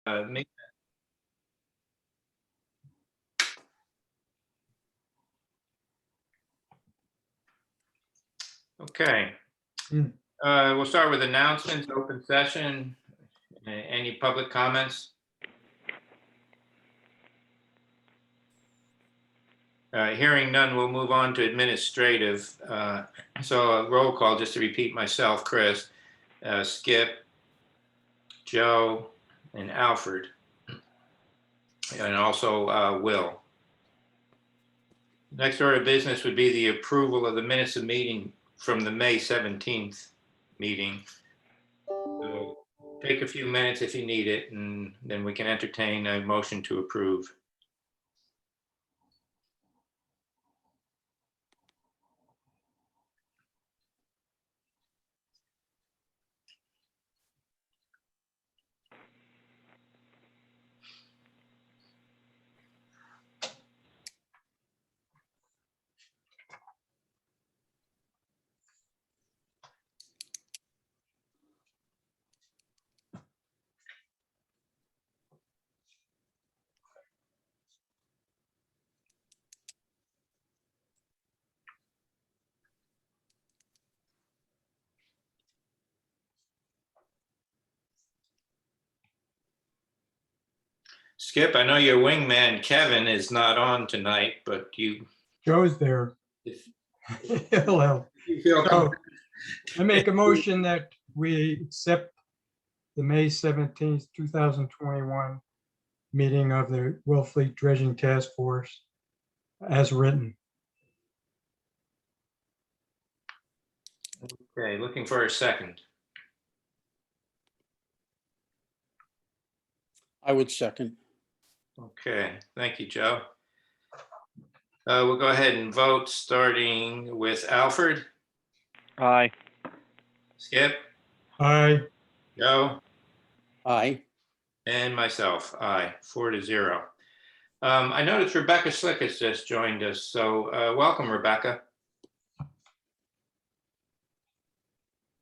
me. Okay. We'll start with announcements, open session. Any public comments? Hearing none, we'll move on to administrative. So a roll call, just to repeat myself: Chris, Skip, Joe, and Alfred, and also Will. Next order of business would be the approval of the minutes of meeting from the May 17th meeting. So take a few minutes if you need it, and then we can entertain a motion to approve. Skip, I know your wingman Kevin is not on tonight, but you. Joe's there. If Hello. you feel So I make a motion that we accept the May 17th, 2021 meeting of the Wellfleet Dredging Task Force as written. Okay, looking for a second. I would second. Okay, thank you, Joe. We'll go ahead and vote, starting with Alfred. Aye. Skip, Aye. Joe, Aye. and myself. Aye, 4-0. I noticed Rebecca Slick has just joined us, so welcome, Rebecca.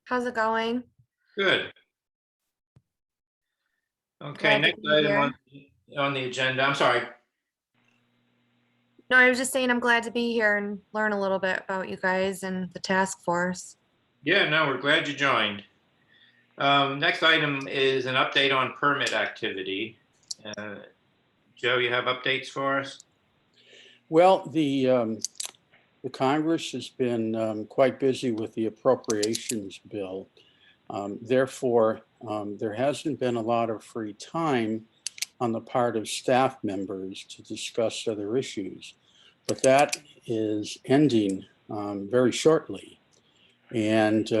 How's it going? Good. Okay, Glad to next be item here. on the agenda. I'm sorry. No, I was just saying I'm glad to be here and learn a little bit about you guys and the task force. Yeah, no, we're glad you joined. Next item is an update on permit activity. Joe, you have updates for us? Well, the Congress has been quite busy with the appropriations bill. Therefore, there hasn't been a lot of free time on the part of staff members to discuss other issues. But that is ending very shortly. And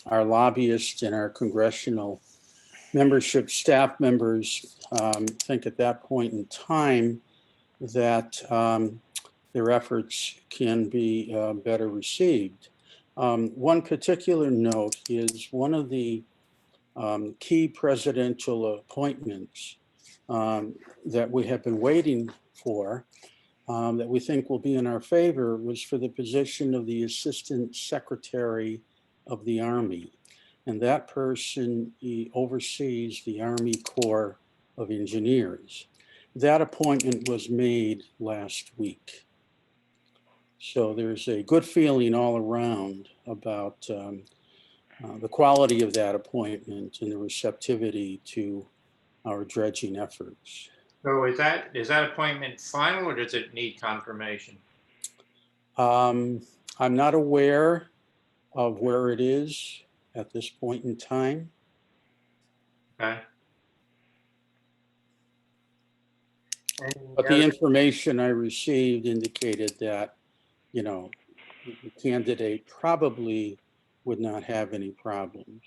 our lobbyists and our congressional membership staff members think at that point in time that their efforts can be better received. One particular note is one of the key presidential appointments that we have been waiting for, that we think will be in our favor, was for the position of the Assistant Secretary of the Army. And that person, he oversees the Army Corps of Engineers. That appointment was made last week. So there's a good feeling all around about the quality of that appointment and the receptivity to our dredging efforts. So is that appointment final, or does it need confirmation? I'm not aware of where it is at this point in time. Okay. But the information I received indicated that, you know, the candidate probably would not have any problems.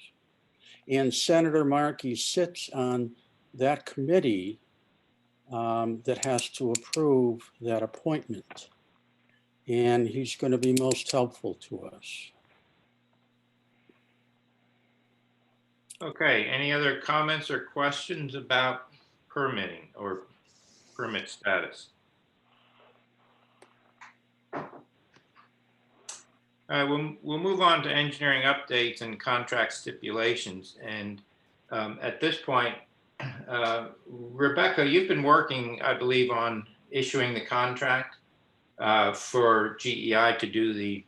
And Senator Markey sits on that committee that has to approve that appointment. And he's going to be most helpful to us. Okay, any other comments or questions about permitting or permit status? All right, we'll move on to engineering updates and contract stipulations. And at this point, Rebecca, you've been working, I believe, on issuing the contract for GEI to do the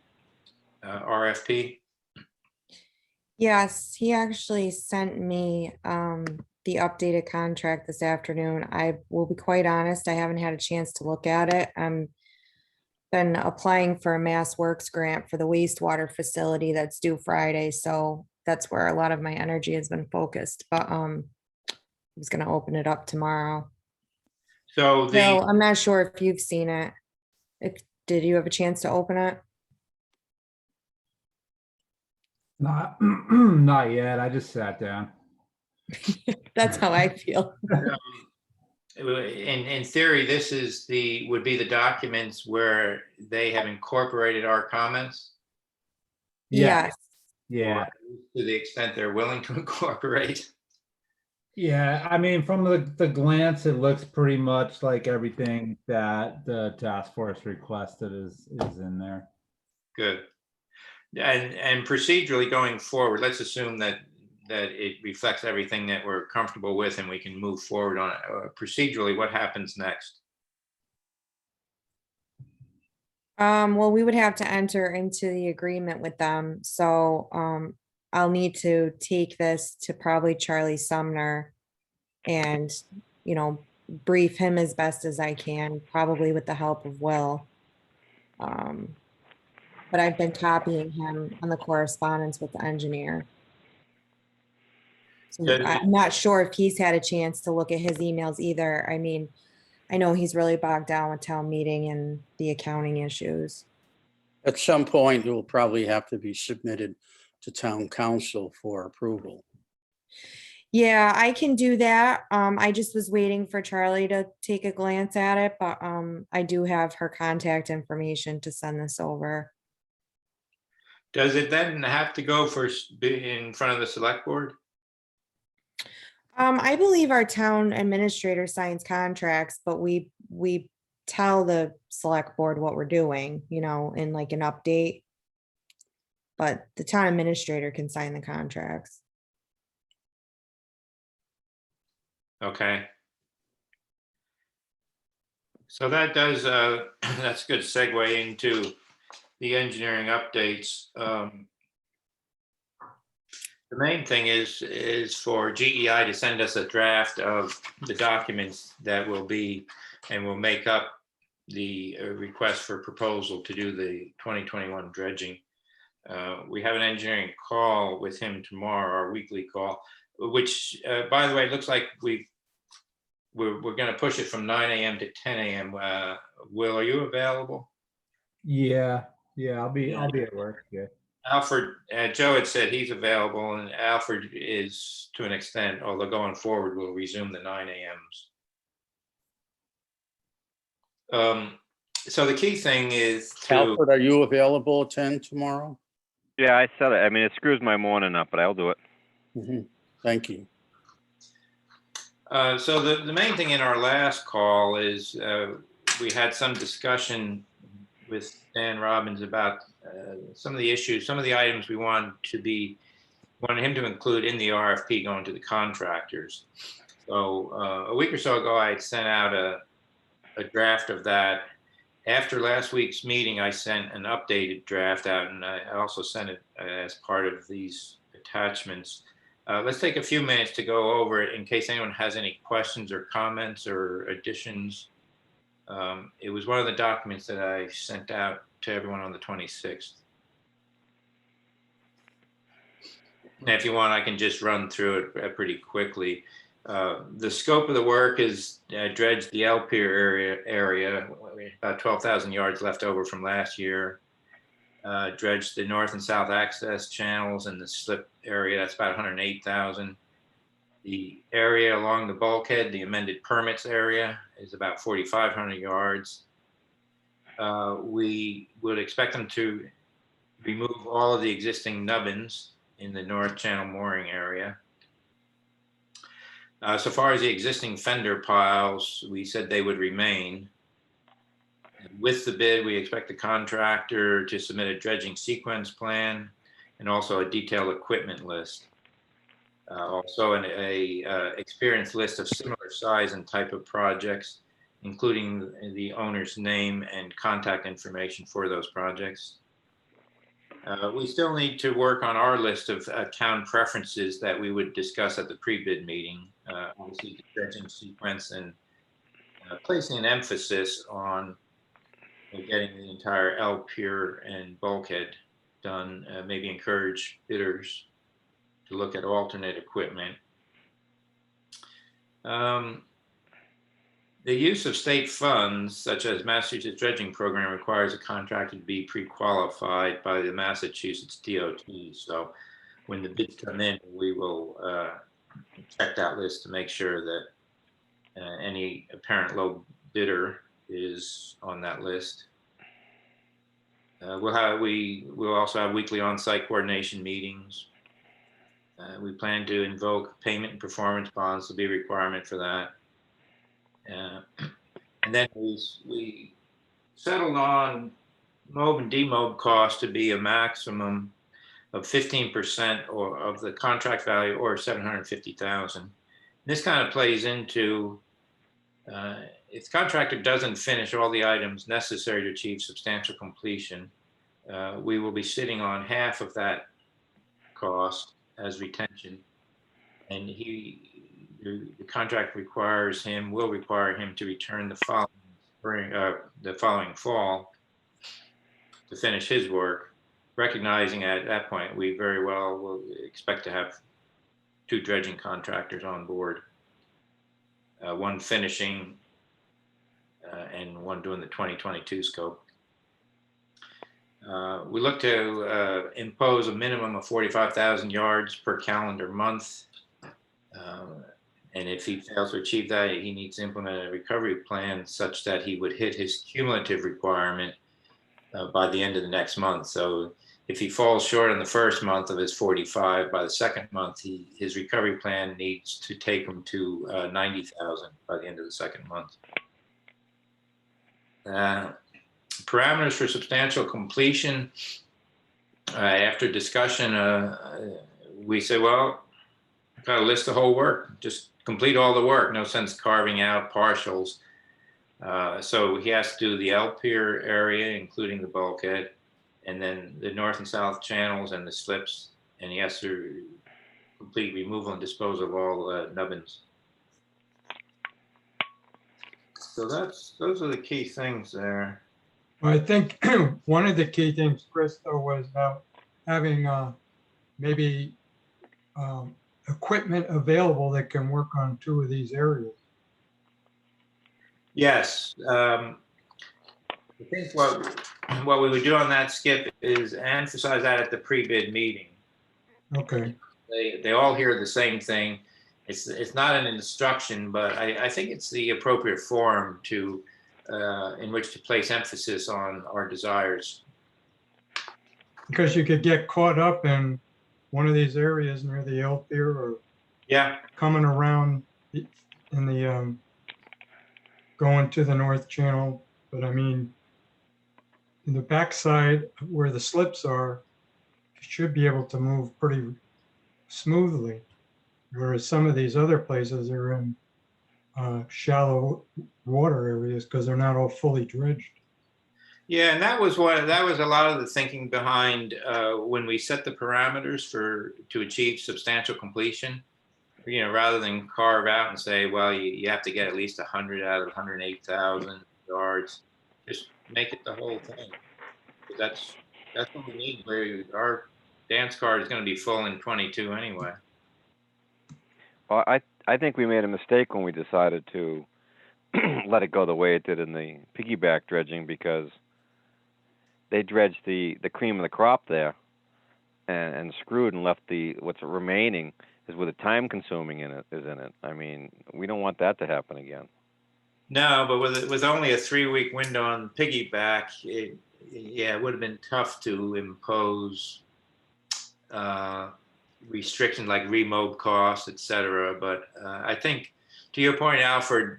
RFP. Yes, he actually sent me the updated contract this afternoon. I will be quite honest, I haven't had a chance to look at it. I'm been applying for a Mass Works grant for the wastewater facility that's due Friday, so that's where a lot of my energy has been focused, but I was gonna open it up tomorrow. So the Bill, I'm not sure if you've seen it. If, did you have a chance to open it? Not, not yet. I just sat down. That's how I feel. in theory, this is would be the documents where they have incorporated our comments, Yeah, Yes. yeah, to the extent they're willing to incorporate. yeah. I mean, from the glance, it looks pretty much like everything that the task force requested is in there. Good. And procedurally going forward, let's assume that it reflects everything that we're comfortable with and we can move forward on it. Procedurally, what happens next? Well, we would have to enter into the agreement with them, so I'll need to take this to probably Charlie Sumner and, you know, brief him as best as I can, probably with the help of Will. But I've been copying him on the correspondence with the engineer. So Does- I'm not sure if he's had a chance to look at his emails either. I mean, I know he's really bogged down with town meeting and the accounting issues. At some point, it will probably have to be submitted to town council for approval. Yeah, I can do that. I just was waiting for Charlie to take a glance at it, but I do have her contact information to send this over. Does it then have to go be in front of the select board? I believe our town administrator signs contracts, but we tell the select board what we're doing, you know, in like an update. But the town administrator can sign the contracts. Okay. So that does, that's a good segue into the engineering updates. The main thing is for GEI to send us a draft of the documents that will be, and will make up the request for proposal to do the 2021 dredging. We have an engineering call with him tomorrow, our weekly call, which, by the way, it looks like we're going to push it from 9 a.m. to 10 a.m. Will, are you available? Yeah, yeah. I'll be at work. Yeah. Alfred, Joe had said he's available, and Alfred is to an extent, although going forward, we'll resume the 9 a.m.s. So the key thing is to, Alfred, are you available at 10 tomorrow? Yeah, I said it. I mean, it screws my morning up, but I'll do it. Mhm. Thank you. so the main thing in our last call is we had some discussion with Dan Robbins about some of the issues, some of the items we wanted him to include in the RFP going to the contractors. So a week or so ago, I had sent out a draft of that. After last week's meeting, I sent an updated draft out, and I also sent it as part of these attachments. Let's take a few minutes to go over it in case anyone has any questions or comments or additions. It was one of the documents that I sent out to everyone on the 26th. And if you want, I can just run through it pretty quickly. The scope of the work is dredge the El Pier area, about 12,000 yards left over from last year. Dredge the north and south access channels and the slip area, that's about 108,000. The area along the bulkhead, the amended permits area, is about 4,500 yards. We would expect them to remove all of the existing nubbins in the North Channel mooring area. So far as the existing fender piles, we said they would remain. With the bid, we expect the contractor to submit a dredging sequence plan and also a detailed equipment list. Also, a experienced list of similar size and type of projects, including the owner's name and contact information for those projects. We still need to work on our list of town preferences that we would discuss at the pre-bid meeting. Obviously, the dredging sequence and placing an emphasis on getting the entire L pier and bulkhead done. Maybe encourage bidders to look at alternate equipment. The use of state funds, such as Massachusetts Dredging Program, requires a contractor to be pre-qualified by the Massachusetts DOT. So when the bids come in, we will check that list to make sure that any apparent low bidder is on that list. We'll also have weekly on-site coordination meetings. We plan to invoke payment and performance bonds. Will be a requirement for that. And then we settled on mob and demob costs to be a maximum of 15% of the contract value, or $750,000. This kind of plays into if the contractor doesn't finish all the items necessary to achieve substantial completion, we will be sitting on half of that cost as retention, and the contract will require him to return the following fall to finish his work, recognizing at that point we very well will expect to have 2 dredging contractors on board, one finishing and one doing the 2022 scope. We look to impose a minimum of 45,000 yards per calendar month. And if he fails to achieve that, he needs to implement a recovery plan such that he would hit his cumulative requirement by the end of the next month. So if he falls short in the first month of his 45, by the second month, his recovery plan needs to take him to 90,000 by the end of the second month. Parameters for substantial completion. After discussion, we say, well, got to list the whole work. Just complete all the work. No sense carving out partials. So he has to do the L pier area, including the bulkhead, and then the north and south channels and the slips. And he has to complete removal and disposal of all nubbins. So those are the key things there. Well, I think one of the key things, Chris, though, was about having maybe equipment available that can work on 2 of these areas. Yes. I think what we would do on that, Skip, is emphasize that at the pre-bid meeting. Okay. They all hear the same thing. It's not an instruction, but I think it's the appropriate forum to in which to place emphasis on our desires. Because you could get caught up in one of these areas near the L pier, or coming around in the going to the North Channel. But I mean, in the backside where the slips are, you should be able to move pretty smoothly. Whereas some of these other places are in shallow water areas because they're not all fully dredged. Yeah, and that was a lot of the thinking behind when we set the parameters to achieve substantial completion. You know, rather than carve out and say, well, you have to get at least 100 out of 108,000 yards. Just make it the whole thing. That's what we need. Where our dance card is going to be full in 22 anyway. Well, I think we made a mistake when we decided to let it go the way it did in the piggyback dredging, because they dredged the cream of the crop there and screwed and left what's remaining is with the time consuming is in it. I mean, we don't want that to happen again. No, but with only a 3-week window on piggyback, it would have been tough to impose restrictions like remob costs, etc. But I think, to your point, Alfred,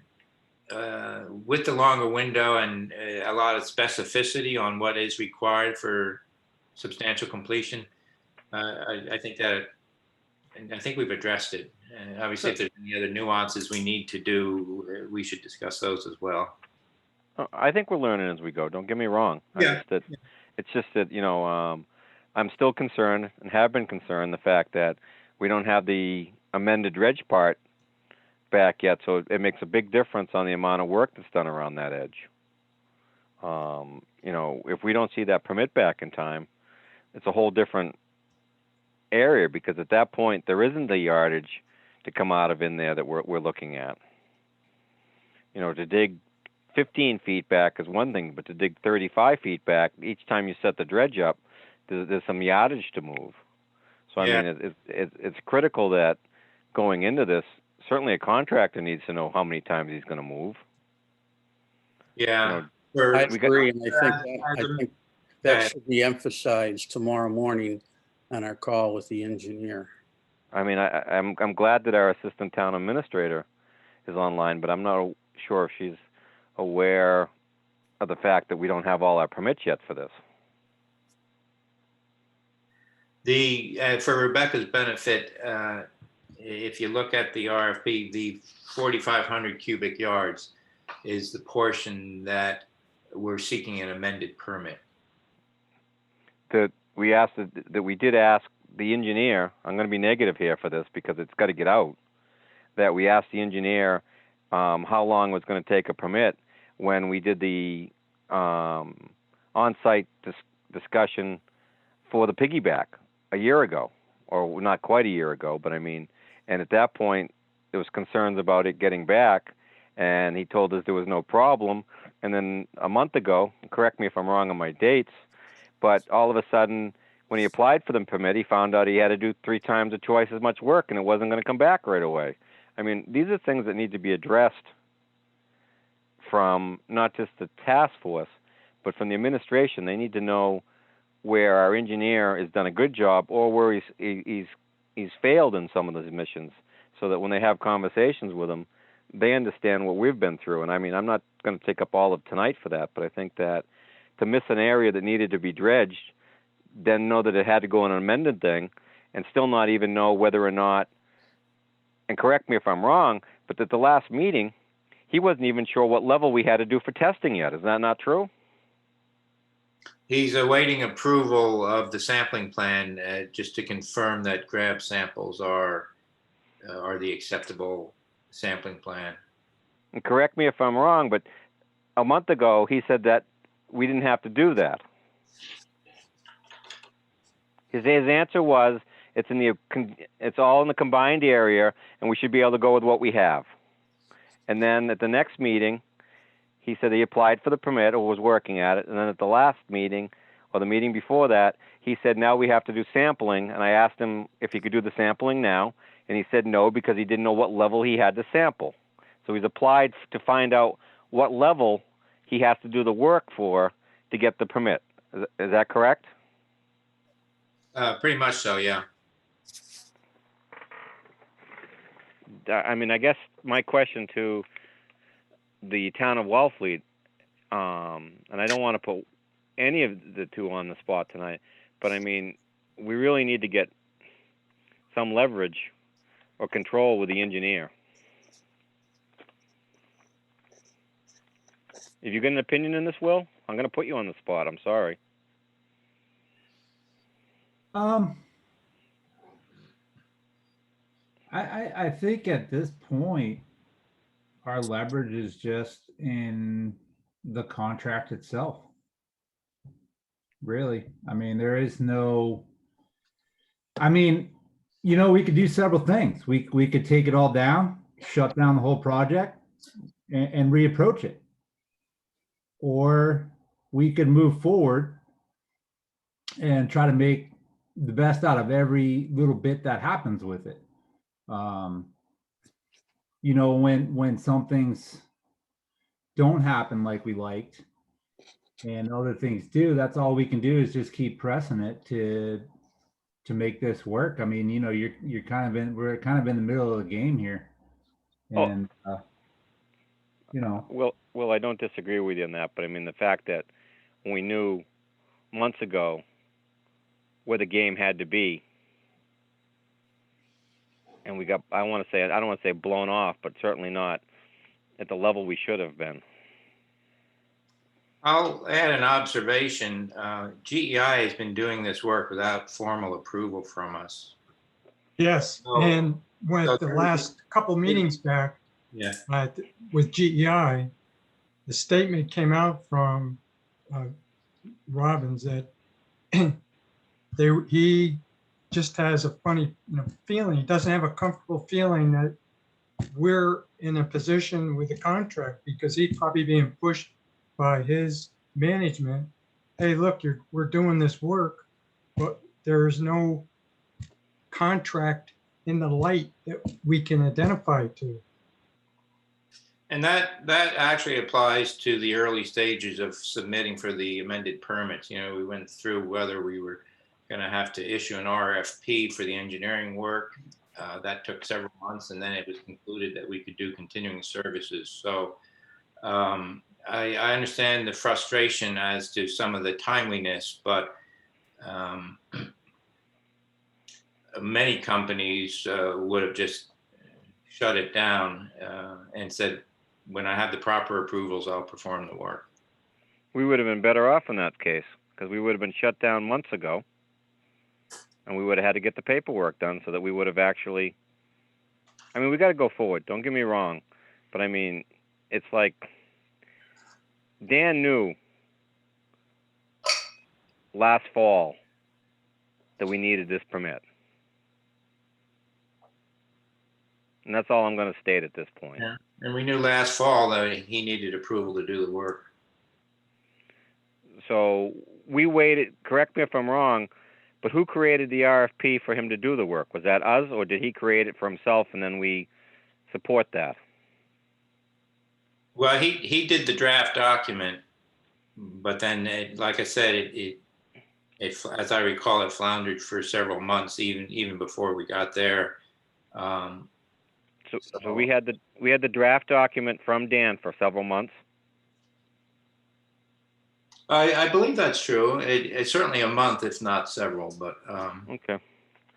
with the longer window and a lot of specificity on what is required for substantial completion, I think that and I think we've addressed it. And obviously, if there's any other nuances we need to do, we should discuss those as well. I think we're learning as we go. Don't get me wrong. Yeah. It's just that I'm still concerned and have been concerned the fact that we don't have the amended dredge part back yet, so it makes a big difference on the amount of work that's done around that edge. If we don't see that permit back in time, it's a whole different area, because at that point there isn't the yardage to come out of in there that we're looking at. To dig 15 feet back is one thing, but to dig 35 feet back, each time you set the dredge up, there's some yardage to move. So Yeah. I mean, it's critical that going into this, certainly a contractor needs to know how many times he's going to move. Yeah. I we got- agree, and I think that should be emphasized tomorrow morning on our call with the engineer. I mean, I'm glad that our assistant town administrator is online, but I'm not sure if she's aware of the fact that we don't have all our permits yet for this. For Rebecca's benefit, if you look at the RFP, the 4,500 cubic yards is the portion that we're seeking an amended permit. That we did ask the engineer. I'm going to be negative here for this because it's got to get out. That we asked the engineer how long it was going to take a permit when we did the on-site discussion for the piggyback a year ago, or not quite a year ago, but I mean, and at that point there was concerns about it getting back, and he told us there was no problem. And then a month ago, correct me if I'm wrong on my dates, but all of a sudden when he applied for the permit, he found out he had to do 3 times or twice as much work, and it wasn't going to come back right away. I mean, these are things that need to be addressed from not just the task force, but from the administration. They need to know where our engineer has done a good job or where he's failed in some of those missions, so that when they have conversations with him, they understand what we've been through. And I mean, I'm not going to take up all of tonight for that, but I think that to miss an area that needed to be dredged, then know that it had to go on an amended thing, and still not even know whether or not, and correct me if I'm wrong, but at the last meeting, he wasn't even sure what level we had to do for testing yet. Is that not true? He's awaiting approval of the sampling plan, just to confirm that grab samples are the acceptable sampling plan. And correct me if I'm wrong, but a month ago he said that we didn't have to do that. His answer was it's all in the combined area, and we should be able to go with what we have. And then at the next meeting, he said he applied for the permit or was working at it. And then at the last meeting, or the meeting before that, he said now we have to do sampling. And I asked him if he could do the sampling now, and he said no, because he didn't know what level he had to sample. So he's applied to find out what level he has to do the work for to get the permit. Is that correct? Pretty much so, yeah. I mean, I guess my question to the town of Wellfleet, and I don't want to put any of the two on the spot tonight, but I mean, we really need to get some leverage or control with the engineer. If you get an opinion in this, Will, I'm going to put you on the spot. I'm sorry. I think at this point, our leverage is just in the contract itself. Really, I mean, there is no. I mean, we could do several things. We could take it all down, shut down the whole project, and reapproach it, or we could move forward and try to make the best out of every little bit that happens with it. When some things don't happen like we liked and other things do, that's all we can do is just keep pressing it to make this work. I mean, we're kind of in the middle of the game here. And Well, I don't disagree with you on that, but I mean, the fact that we knew months ago where the game had to be, and we got, I don't want to say blown off, but certainly not at the level we should have been. I'll add an observation. GEI has been doing this work without formal approval from us. Yes, Oh, and so with the last couple meetings back Yeah. with GEI, the statement came out from Robbins that he just has a funny feeling. He doesn't have a comfortable feeling that we're in a position with a contract because he's probably being pushed by his management. Hey, look, we're doing this work, but there's no contract in the light that we can identify to. And that actually applies to the early stages of submitting for the amended permits. You know, we went through whether we were going to have to issue an RFP for the engineering work. That took several months, and then it was concluded that we could do continuing services. So I understand the frustration as to some of the timeliness, but many companies would have just shut it down and said, when I have the proper approvals, I'll perform the work. We would have been better off in that case because we would have been shut down months ago, and we would have had to get the paperwork done so that we would have actually. I mean, we got to go forward. Don't get me wrong, but I mean, it's like Dan knew last fall that we needed this permit. And that's all I'm going to state at this point. Yeah. And we knew last fall that he needed approval to do the work. So we waited, correct me if I'm wrong, but who created the RFP for him to do the work? Was that us, or did he create it for himself and then we support that? Well, he did the draft document, but then, like I said, it, as I recall, it floundered for several months, even before we got there. So we had the draft document from Dan for several months. I believe that's true. It's certainly a month, if not several. But Okay.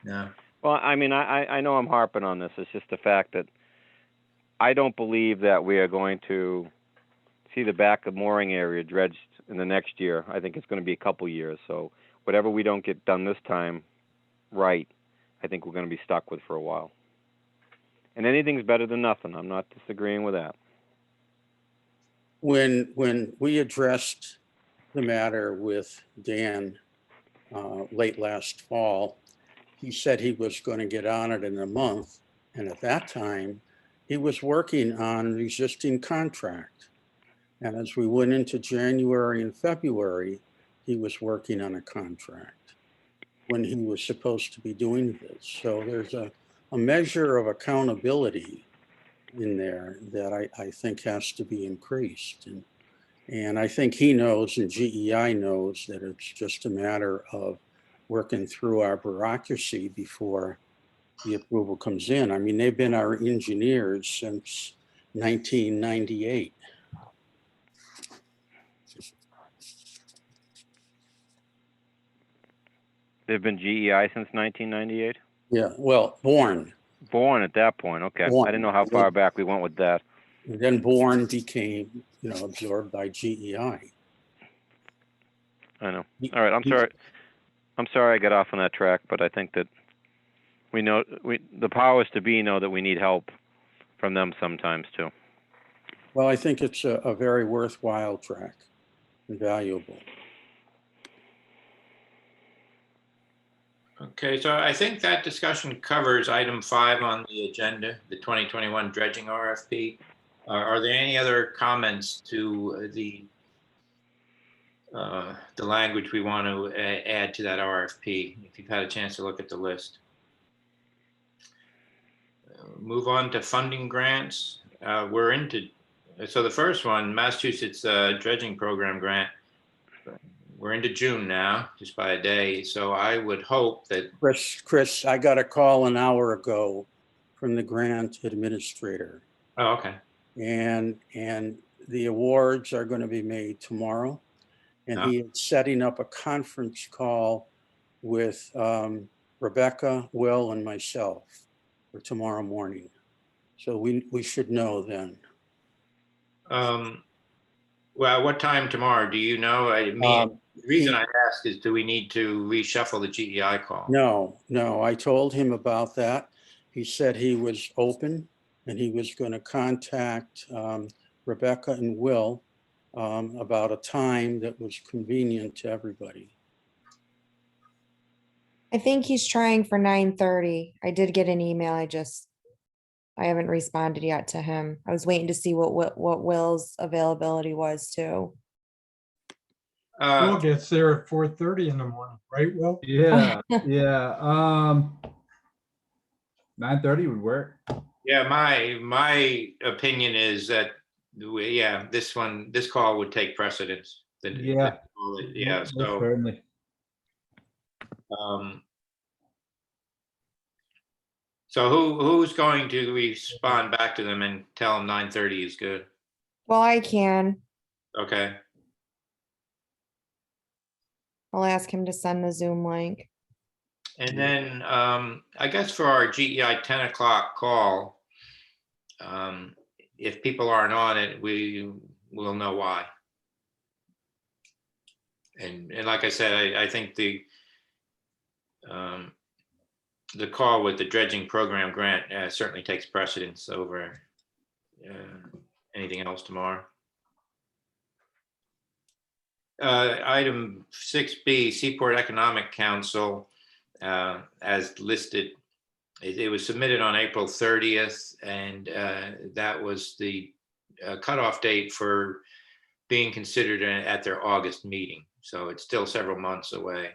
yeah. Well, I mean, I know I'm harping on this. It's just the fact that I don't believe that we are going to see the back of mooring area dredged in the next year. I think it's going to be a couple years. So whatever we don't get done this time right, I think we're going to be stuck with for a while. And anything's better than nothing. I'm not disagreeing with that. When we addressed the matter with Dan late last fall, he said he was going to get on it in a month. And at that time, he was working on an existing contract. And as we went into January and February, he was working on a contract when he was supposed to be doing this. So there's a measure of accountability in there that I think has to be increased. And I think he knows and GEI knows that it's just a matter of working through our bureaucracy before the approval comes in. I mean, they've been our engineers since 1998. They've been GEI since 1998? Yeah, well, Bourne. Born at that point, okay. Born. I didn't know how far back we went with that. And then Bourne became, absorbed by GEI. I know. All right, I'm sorry. I'm sorry I got off on that track, but I think that the powers to be know that we need help from them sometimes too. Well, I think it's a very worthwhile track and valuable. Okay, so I think that discussion covers item 5 on the agenda, the 2021 dredging RFP. Are there any other comments to the language we want to add to that RFP, if you've had a chance to look at the list? Move on to funding grants. So the first one, Massachusetts Dredging Program grant. We're into June now, just by a day. So I would hope that. Chris, I got a call an hour ago from the grant administrator. Oh, okay. And the awards are going to be made tomorrow. And he is setting up a conference call with Rebecca, Will, and myself or tomorrow morning. So we should know then. Well, what time tomorrow? Do you know? The reason I ask is, do we need to reshuffle the GEI call? No, I told him about that. He said he was open and he was going to contact Rebecca and Will about a time that was convenient to everybody. I think he's trying for 9:30. I did get an email. I haven't responded yet to him. I was waiting to see what Will's availability was too. Will gets there at 4:30 in the morning, right, Will? Yeah, yeah. 9:30 would work. Yeah, my opinion is that, this call would take precedence. Yeah. Yeah, Most so, certainly. so who's going to respond back to them and tell them 9:30 is good? Well, I can. Okay, I'll ask him to send the Zoom link. and then, I guess for our GEI 10 o'clock call, if people aren't on it, we will know why. And like I said, I think the call with the dredging program grant certainly takes precedence over anything else tomorrow. Item 6B, Seaport Economic Council, as listed. It was submitted on April 30th, and that was the cutoff date for being considered at their August meeting. So it's still several months away.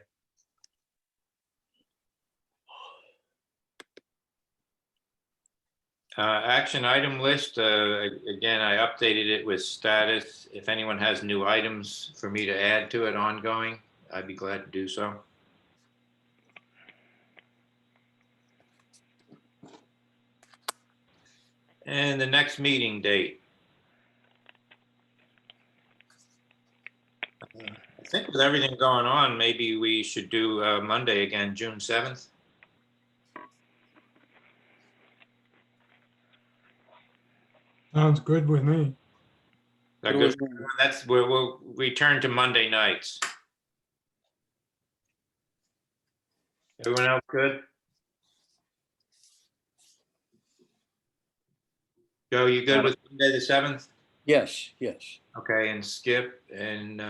Action item list, again, I updated it with status. If anyone has new items for me to add to it ongoing, I'd be glad to do so. And the next meeting date. I think with everything going on, maybe we should do Monday again, June 7th. Sounds good with me. Is that good? That's where we'll return to Monday nights. Everyone else good? Joe, you good with Monday the 7th? Yes, yes. Okay, and Skip and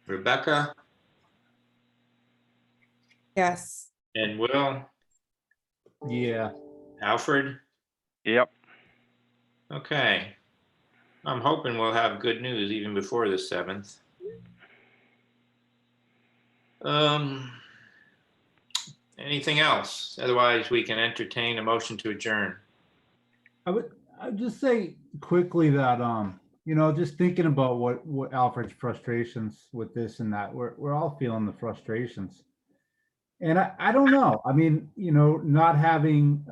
Rebecca Yes. and Will, Yeah. Alfred. Yep. Okay. I'm hoping we'll have good news even before the 7th. Anything else? Otherwise, we can entertain a motion to adjourn. I'd just say quickly that just thinking about what Alfred's frustrations with this and that, we're all feeling the frustrations. And I don't know. I mean, not having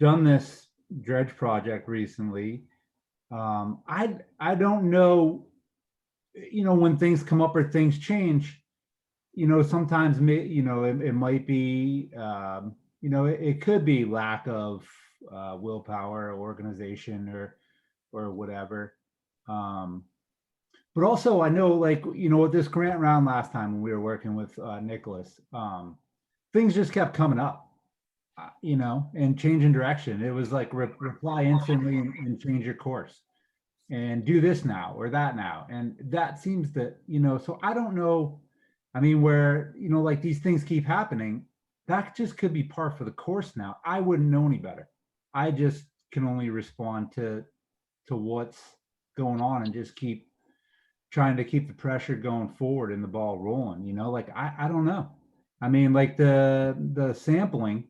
done this dredge project recently, I don't know, when things come up or things change, sometimes it might be it could be lack of willpower or organization or whatever. But also I know, like, with this grant round last time when we were working with Nicholas, things just kept coming up, and changing direction. It was like reply instantly and change your course and do this now or that now. And that seems that, so I don't know. I mean, where, like these things keep happening, that just could be par for the course now. I wouldn't know any better. I just can only respond to what's going on and just keep trying to keep the pressure going forward and the ball rolling, like, I don't know. I mean, like the sampling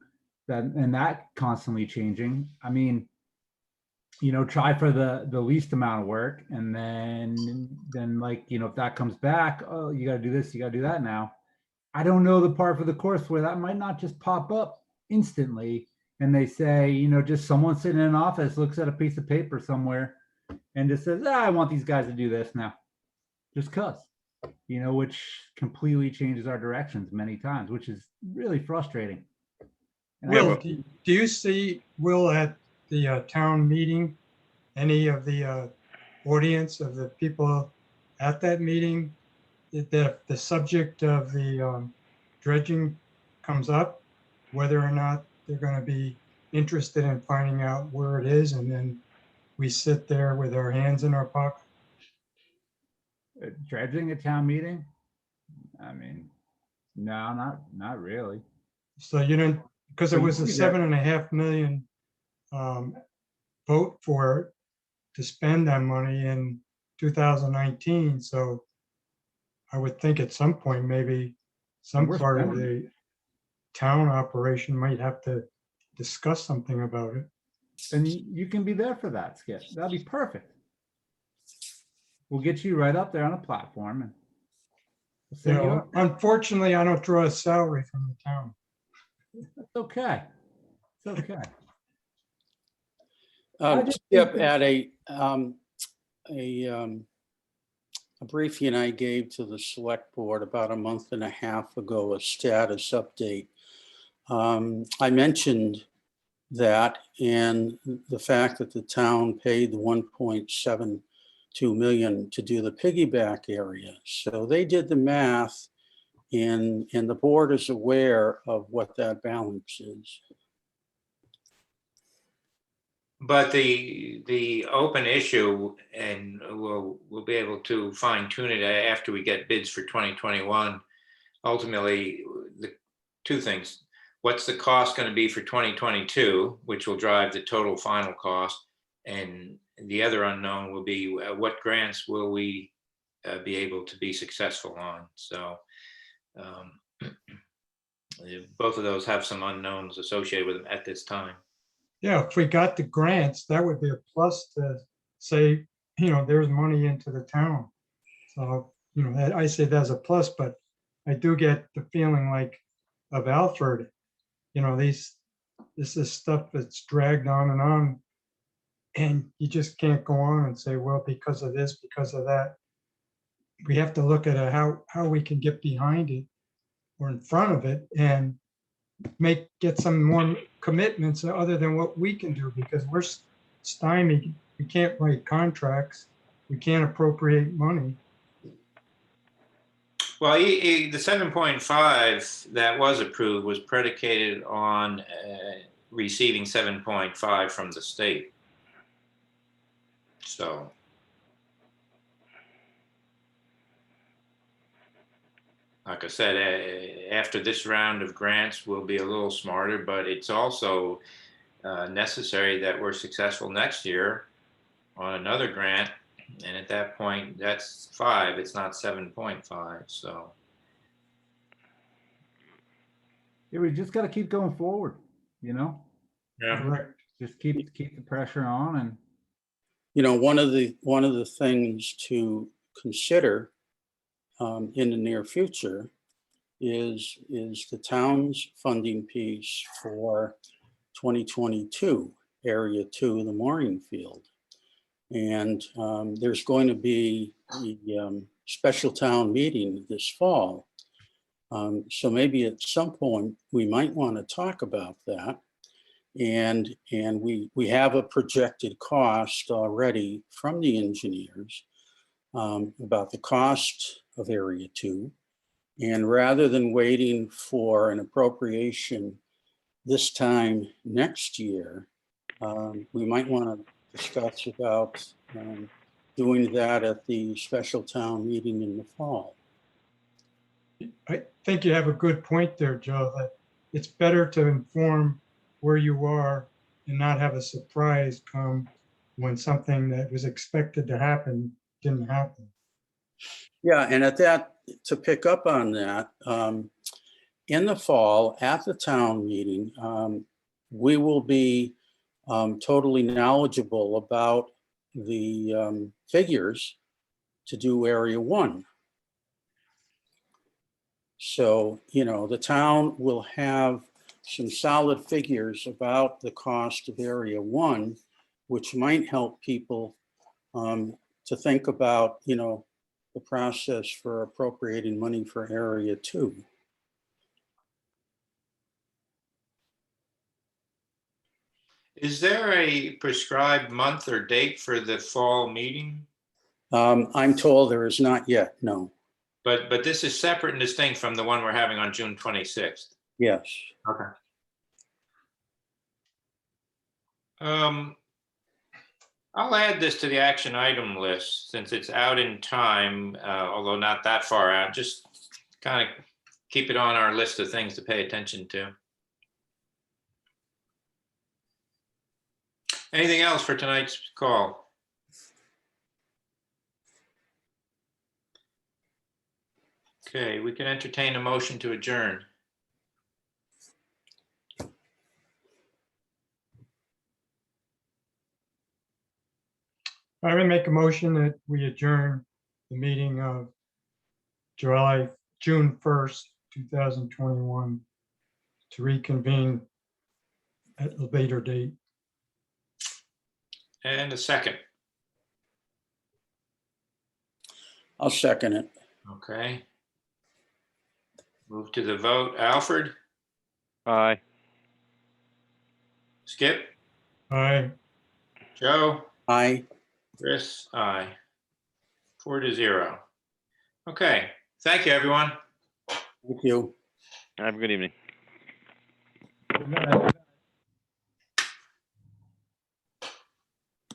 that constantly changing. I mean, try for the least amount of work, and then like, if that comes back, oh, you got to do this, you got to do that now. I don't know the part for the course where that might not just pop up instantly, and they say, just someone sitting in an office looks at a piece of paper somewhere and just says, I want these guys to do this now, just cause, which completely changes our directions many times, which is really frustrating. And I Will, would- do you see, Will, at the town meeting, any of the audience of the people at that meeting, that the subject of the dredging comes up, whether or not they're going to be interested in finding out where it is, and then we sit there with our hands in our pocket? Dredging a town meeting? I mean, no, not really. So you don't, because it So was a you do that. 7.5 million vote for it to spend that money in 2019. So I would think at some point, maybe some We're part of spending the town operation might have to discuss something about it. And you can be there for that, Skip. That'd be perfect. We'll get you right up there on a platform and we'll You send you know, up there. unfortunately, I don't draw a salary from the town. It's okay. It's okay. just Skip, think at a briefing I gave to the select board about a month and a half ago, a status update. I mentioned that and the fact that the town paid the 1.72 million to do the piggyback area. So they did the math and the board is aware of what that balance is. But the open issue, and we'll be able to fine tune it after we get bids for 2021. Ultimately, the two things: what's the cost going to be for 2022, which will drive the total final cost, and the other unknown will be what grants will we be able to be successful on. So both of those have some unknowns associated with them at this time. Yeah, if we got the grants, that would be a plus to say, you know, there's money into the town. So, you know, I say that's a plus, but I do get the feeling like of Alfred, you know, this is stuff that's dragged on. And you just can't go on and say, well, because of this, because of that. We have to look at how we can get behind it or in front of it and get some more commitments other than what we can do, because we're stymied. We can't write contracts. We can't appropriate money. Well, the 7.5 that was approved was predicated on receiving 7.5 from the state. So, like I said, after this round of grants, we'll be a little smarter, but it's also necessary that we're successful next year on another grant. And at that point, that's 5, it's not 7.5. So, Yeah, we just got to keep going forward, you know? yeah. Correct. Just keep the pressure on and You know, one of the things to consider in the near future is the town's funding piece for 2022, Area 2, the mooring field. And there's going to be a special town meeting this fall. So maybe at some point, we might want to talk about that. And we have a projected cost already from the engineers about the cost of Area 2. And rather than waiting for an appropriation this time next year, we might want to discuss about doing that at the special town meeting in the fall. I think you have a good point there, Joe, that it's better to inform where you are and not have a surprise come when something that was expected to happen didn't happen. Yeah, and at that, to pick up on that, in the fall at the town meeting, we will be totally knowledgeable about the figures to do Area 1. So, you know, the town will have some solid figures about the cost of Area 1, which might help people to think about, you know, the process for appropriating money for Area 2. Is there a prescribed month or date for the fall meeting? I'm told there is not yet, no. But this is separate and distinct from the one we're having on June 26th. Yes. Okay. I'll add this to the action item list since it's out in time, although not that far out. Just kind of keep it on our list of things to pay attention to. Anything else for tonight's call? Okay, we can entertain a motion to adjourn. I would make a motion that we adjourn the meeting of June 1st, 2021 to reconvene at a later date. And a second. I'll second it. Okay. Move to the vote. Alfred? Aye. Skip? Aye. Joe? Aye. Chris? Aye. 4-0. Okay. Thank you, everyone. Thank you. Have a good evening. Good night.